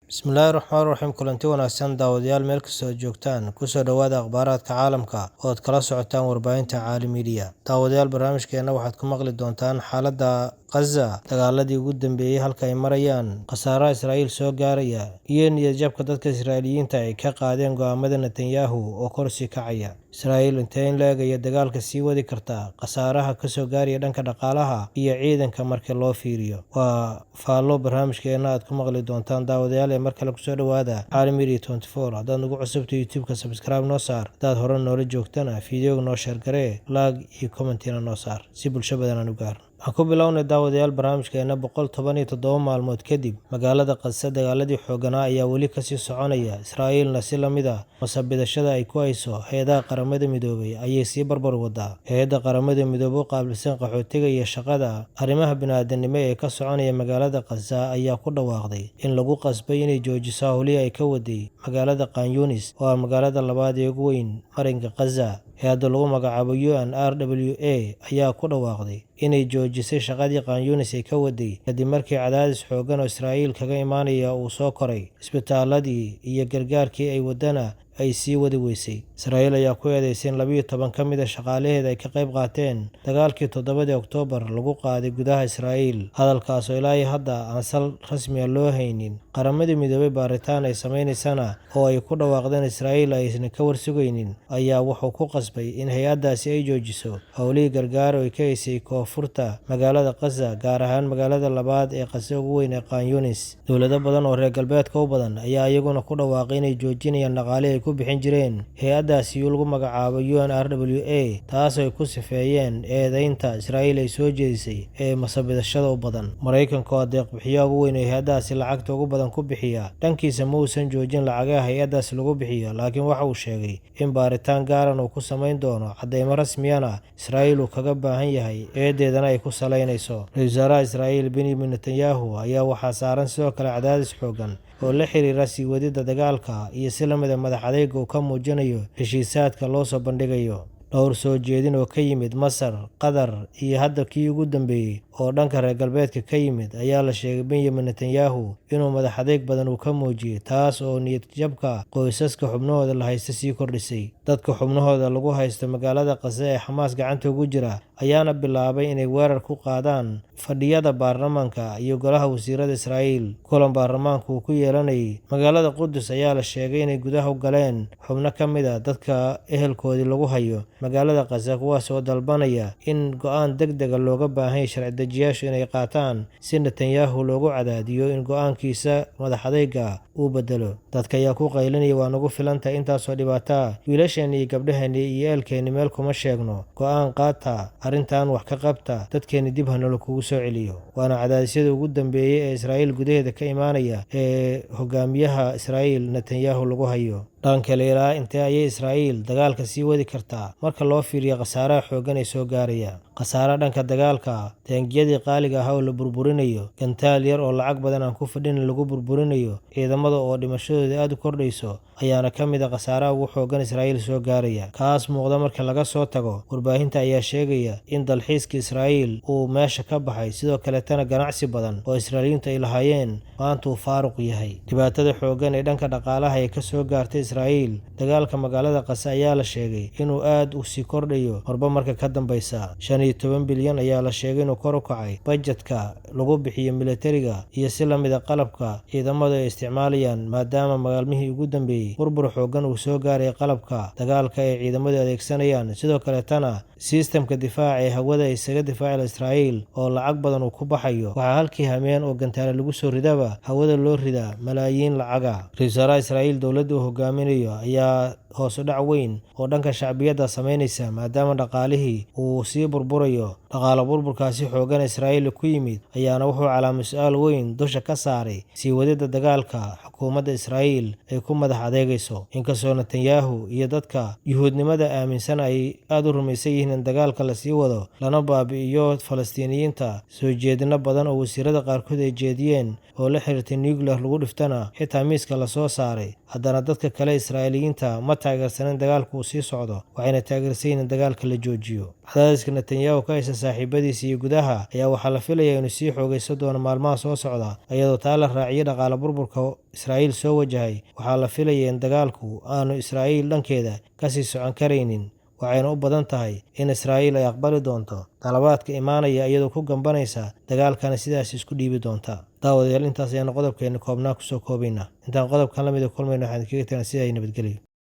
Bismillaahi Raxmaani Raxiim kulanti wanaagsan daawadayaal meel kastoo joogtaan kusoo dhawaada akhbaaraadka caalamka oo aad kala socotaan warbaahinta Caalam Media. Daawadayaal barnaamijkeena waxaad ku maqli doontaan xaaladda Gaza, dagaaladii ugu dambeeyay halka ay marayaan, khasaaraha Israa'iil soo gaaraya, iyo niyad-jabka dadka Israa'iiliyiinta ay ka qaadeen go'aamada Netanyahu oo kor sii kacaya. Israa'iil intee in le'eg ayay dagaalka sii wadi kartaa, khasaaraha ka soo gaaraya dhanka dhaqaalaha iyo ciidanka marka loo fiiriyo. Waa faallo barnaamijkeena aad ku maqli doontaan daawadayaal ee mar kale kusoo dhawaada Caalam Media 24. Haddaad nagu cusubta YouTube-ka subscribe noo saar, haddaad hore noola joogtana fiidiyoga noo sheer garee, like iyo commentina noo saar si bulsho badan aan u gaarno. Waxaan ku bilownay daawadayaal barnaamijkeena 117 maalmood kadib magaalada Gaza dagaaladii xoogganaa ayaa weli kasii soconaya. Israa'iilna si la mid ah masabidashada ay ku hayso hay'adaha qaramada midoobay ayay sii barbar wadaa. Hay'adda qaramada midoobay u qaabilsan qaxootiga iyo shaqada arrimaha bini'aadanimo ee ka soconaya magaalada Gaza ayaa ku dhawaaqday in lagu qasbay inay joojiso howlihii ay ka waday magaalada Khan Yunis oo ah magaalada labaad ee ugu weyn marinka Gaza. Hay'adda lagu magacaabo UNRWA ayaa ku dhawaaqday inay joojisay shaqadii Khan Yunis ay ka waday kadib markii cadaadis xooggan oo Israa'iil kaga imaanaya uu soo koray. Isbitaaladii iyo gargaarkii ay wadana ay sii wadi weysay. Israa'iil ayaa ku eedeysay in 12 ka mid ah shaqaalaheeda ay ka qayb qaateen dagaalkii 7 Oktoobar lagu qaaday gudaha Israa'iil. Hadalkaas oo ilaa hadda aan sal rasmi ah loo haynin. Qaramada midoobay baaritaan ay sameynaysana oo ay ku dhawaaqdeen Israa'iil aysan ka warsugaynin ayaa wuxuu ku qasbay in hay'addaasi ay joojiso howlihii gargaar oo ay ka haysay koonfurta magaalada Gaza, gaar ahaan magaalada labaad ee Gaza ugu weyn ee Khan Yunis. Dowlado badan oo reer galbeedka u badan ayaa iyaguna ku dhawaaqay inay joojinayaan dhaqaalihii ay ku bixin jireen hay'addaasi lagu magacaabo UNRWA, taas oo ay ku sifeeyeen eedeynta Israa'iil ay soo jeedisay ee masabidashada u badan. Maraykanka oo deeq-bixiyaha ugu weyn ee hay'addaasi lacagta ugu badan ku bixiya, dhankiisa ma uusan joojin lacagaha hay'addaasi lagu bixiyo, laakiin waxa uu sheegay in baaritaan gaaran uu ku samayn doono caddeymo rasmiyana Israa'iil uu kaga baahan yahay eedeedana ay ku salaynayso. Ra'iisul wasaaraha Israa'iil Benjamin Netanyahu ayaa waxaa saaran sidoo kale cadaadis xooggan oo la xiriira sii wadida dagaalka iyo si la mid ah madax adayga uu ka muujinayo heshiisaadka loo soo bandhigayo. Dhowr soo jeedin oo ka yimid Masar, Qatar iyo hadda kii ugu dambeeyay oo dhanka reer galbeedka ka yimid ayaa la sheegay Benjamin Netanyahu inuu madax adeeg badan uu ka muujiyay, taas oo niyad-jabka qoysaska xubnahooda la haysta sii kordhisay. Dadka xubnahooda lagu haysto magaalada Gaza ee Xamaas gacanta ugu jira ayaana bilaabay inay weerar ku qaadaan fadhiyada baarlamaanka iyo golaha wasiirada Israa'iil. Kulan baarlamaanku uu ku yeelanayay magaalada Qudus ayaa la sheegay inay gudaha u galeen xubno ka mid ah dadka ehelkoodii lagu hayo magaalada Gaza, kuwaas oo dalbanaya in go'aan degdeg ah looga baahan yahay sharci-dejiyaashu inay qaataan si Netanyahu loogu cadaadiyo in go'aankiisa madax adayga uu bedelo. Dadka ayaa ku qaylinaya waa nagu filantahay intaasoo dhibaato ah, wiilasheena iyo gabdhaheena iyo ehelkeena meel kuma sheegno, go'aan qaata, arrintan wax ka qabta, dadkeena dib ha nala kugu soo celiyo. Waana cadaadisyada ugu dambeeyay ee Israa'iil gudaheeda ka imaanaya ee hogaamiyaha Israa'iil Netanyahu lagu hayo. Dhanka ilaa intee ayay Israa'iil dagaalka sii wadi kartaa marka loo fiiriyo khasaaraha xooggan ee soo gaaraya? Khasaaraha dhanka dagaalka, taangiyadii qaaliga ah oo la burburinayo, gantaal yar oo lacag badan aan ku fadhin lagu burburinayo, ciidamada oo dhimashadooda aad u kordhayso ayaana ka mid ah khasaaraha ugu xooggan Israa'iil soo gaaraya. Kaas muuqda marka laga soo tago, warbaahinta ayaa sheegaya in dalxiiska Israa'iil uu meesha ka baxay, sidoo kaletana ganacsi badan oo Israa'iiliyiintu ay lahaayeen maanta uu faaruq yahay. Dhibaatada xooggan ee dhanka dhaqaalaha ee ka soo gaartay Israa'iil dagaalka magaalada Gaza ayaa la sheegay inuu aad u sii kordhayo marba marka ka dambeysa. 15 bilyan ayaa la sheegay inuu kor u kacay bajetka lagu bixiyo militariga iyo si la mid ah qalabka ciidamadu ay isticmaalayaan, maadaama maalmihii ugu dambeeyay burbur xooggan uu soo gaaray qalabka dagaalka ee ciidamadu adeegsanayaan. Sidoo kaletana sistamka difaaca ee hawada isaga difaaca Israa'iil oo lacag badan uu ku baxayo, waxaa halkii hameen oo gantaale lagu soo ridaba hawada loo ridaa malaayiin lacaga. Ra'iisul wasaaraha Israa'iil dowladda uu hogaaminayo ayaa hoos u dhac weyn oo dhanka shacbiyadda sameynaysa, maadaama dhaqaalihii uu sii burburayo. Dhaqaale burburkaasi xooggan Israa'iil ku yimid ayaana wuxuu calaamad su'aal weyn dusha ka saaray sii wadida dagaalka xukuumadda Israa'iil ay ku madax adeegayso. Inkastoo Netanyahu iyo dadka yuhuudnimada aaminsan ay aad u rumaysan yihiin in dagaalka la sii wado lana baabi'iyo Falastiiniyiinta, soo jeedino badan oo wasiirada qaarkood ay jeediyeen oo la xiriirtay nuclear lagu dhiftana xitaa miiska la soo saaray, haddana dadka kale Israa'iiliyiinta ma taageersan in dagaalku uu sii socdo, waxayna taageersan yihiin in dagaalka la joojiyo. Cadaadiska Netanyahu ka haysta saaxiibadiisa iyo gudaha ayaa waxaa la filayaa inuu sii xoogaysan doono maalmaha soo socda, iyadoo taa la raaciyay dhaqaale burburka Israa'iil soo wajahay. Waxaa la filayaa in dagaalku aanu Israa'iil dhankeeda kasii socon karaynin, waxayna u badan tahay in Israa'iil ay aqbali doonto dalabaadka imaanaya iyadoo ku gambanaysa dagaalkana sidaas isku dhiibi doonta. Daawadayaal, intaas ayaanu qodobkeena koobnaa kusoo koobaynaa. Intaan qodobkan la mid ah kulmayno waxaan kaga tagnaa sida ay nabadgelyo.